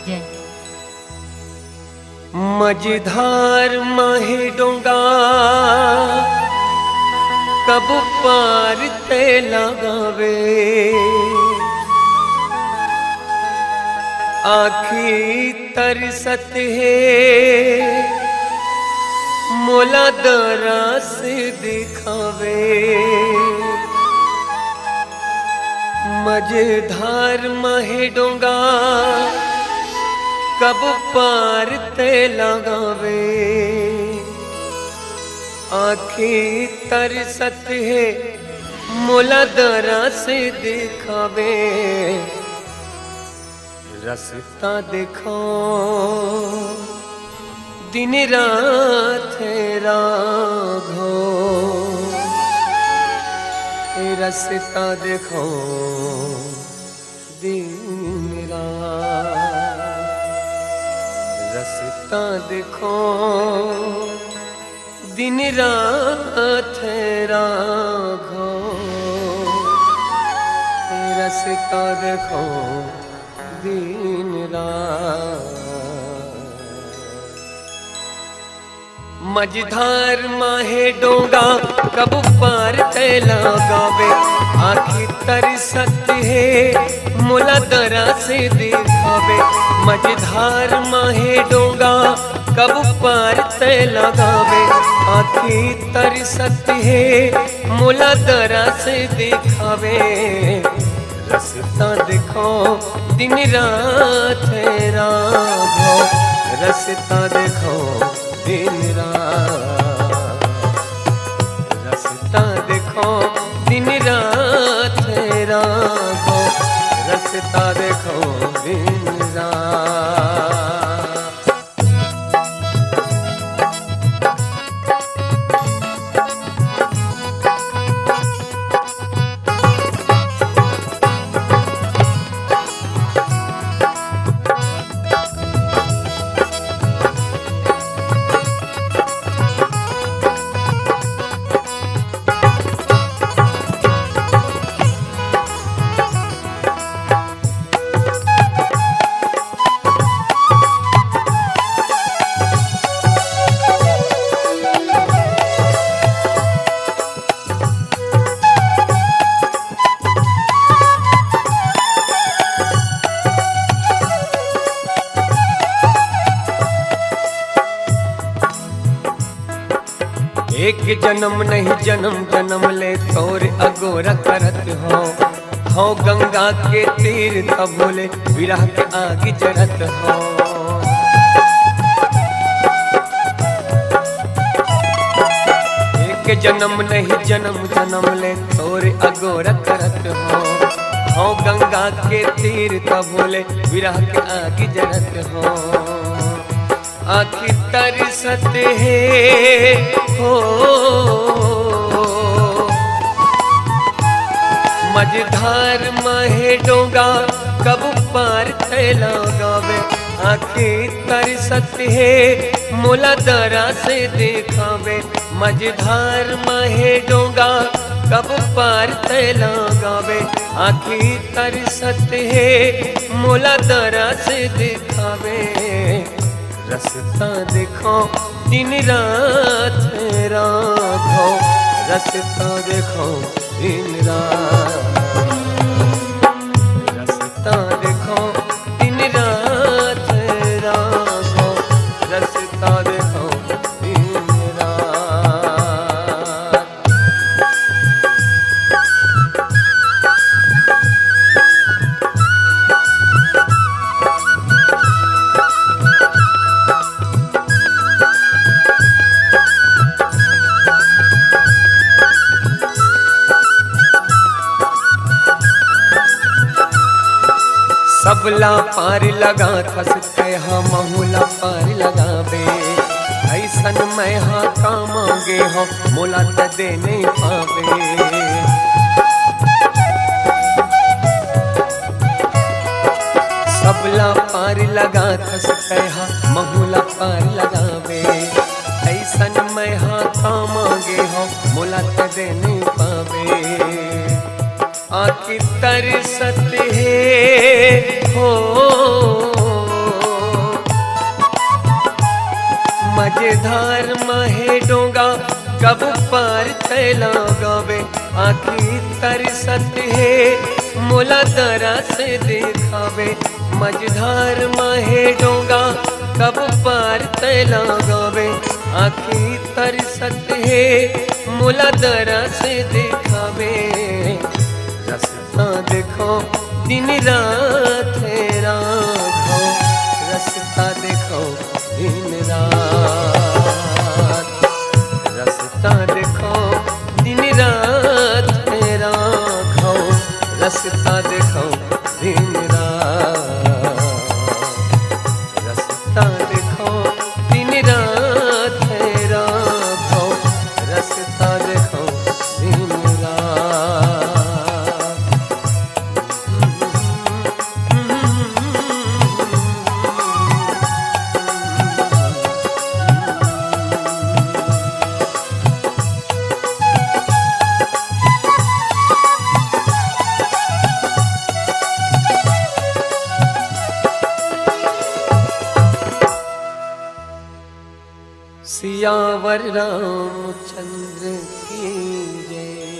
जय। मझधार माहे डोंगा कब पार ते लगावे, आखी तरसत है मोला दरा से दिखावे। मझधार माहे डोंगा कब पार ते लगावे, आखी तरसत है मोला दरा से दिखावे। रस्ता देखो दिन रात राघो, रस्ता देखो दिन रात, रस्ता देखो दिन रात राघो, रस्ता देखो दिन रात। मझधार माहे डोंगा कब पार ते लगावे, आखी तरसत है मोला दरा से दिखावे। मझधार माहे डोंगा कब पार ते लगावे, आखी तरसत है मोला दरा से दिखावे। रस्ता देखो दिन रात राघो, रस्ता देखो दिन रात, रस्ता देखो दिन रात राघो, रस्ता देखो दिन रात। एक जन्म नहीं जन्म जन्म ले तोर अगोरा करत हो गंगा के तीर तब बोले विरह के आग जरत हो। एक जन्म नहीं जन्म जन्म ले तोर अगोरा करत हो गंगा के तीर तब बोले विरह के आग जरत हो। आखी तरसत है हो मझधार माहे डोंगा कब पार ते लगावे, आखी तरसत है मोला दरा से दिखावे। मझधार माहे डोंगा कब पार ते लगावे, आखी तरसत है मोला दरा से दिखावे। रस्ता देखो दिन रात राघो, रस्ता देखो दिन रात, रस्ता देखो दिन रात राघो, रस्ता देखो दिन रात। सबला पार लगा खसते हाँ महुला पार लगावे, ऐसन मैं हाँ का मांगे हो मोला त दे नहीं पावे। सबला पार लगा खसते हाँ महुला पार लगावे, ऐसन मैं हाँ का मांगे हो मोला त दे नहीं पावे। आखी तरसत है हो मजेदार माहे डोंगा कब पार तैला गावे आखी तरसत है मोला दरा से दिखावे। मजेदार माहे डोंगा कब पार तैला गावे आखी तरसत है मोला दरा से दिखावे। रास्ता देखो दिन रात है राघो, रास्ता देखो दिन रात, रास्ता देखो दिन रात है राघो, रास्ता देखो दिन रात, रास्ता देखो दिन रात है राघो, रास्ता देखो दिन रात। सियावर रामचंद्र की जय।